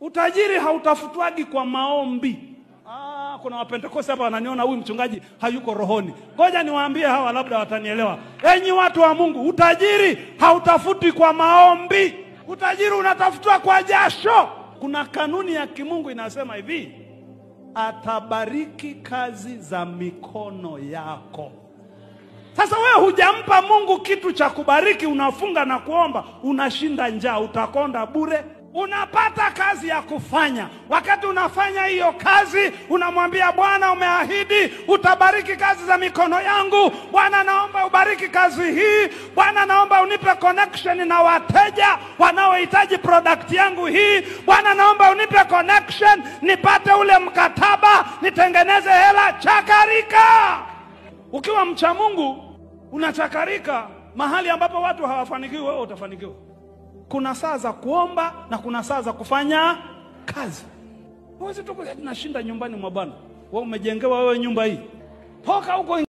Utajiri hautafutwagi kwa maombi. Kuna wapentekoste hapa wananiona huyu mchungaji hayuko rohoni. Ngoja niwaambie hawa labda watanielewa. Enyi watu wa Mungu, utajiri hautafuti kwa maombi. Utajiri unatafutwa kwa jasho. Kuna kanuni ya kimungu inasema hivi: atabariki kazi za mikono yako. Sasa wewe hujampa Mungu kitu cha kubariki, unafunga na kuomba, unashinda njaa, utakonda bure. Unapata kazi ya kufanya. Wakati unafanya hiyo kazi, unamwambia Bwana, umeahidi utabariki kazi za mikono yangu. Bwana, naomba ubariki kazi hii. Bwana, naomba unipe connection na wateja wanaohitaji product yangu hii. Bwana, naomba unipe connection nipate ule mkataba, nitengeneze hela. Chakarika. Ukiwa mcha Mungu, unachakarika. Mahali ambapo watu hawafanikiwi, wewe utafanikiwa. Kuna saa za kuomba na kuna saa za kufanya kazi. Huwezi tu kusema tunashinda nyumbani mwa Bwana. Wewe umejengewa wewe nyumba hii. Toka huko.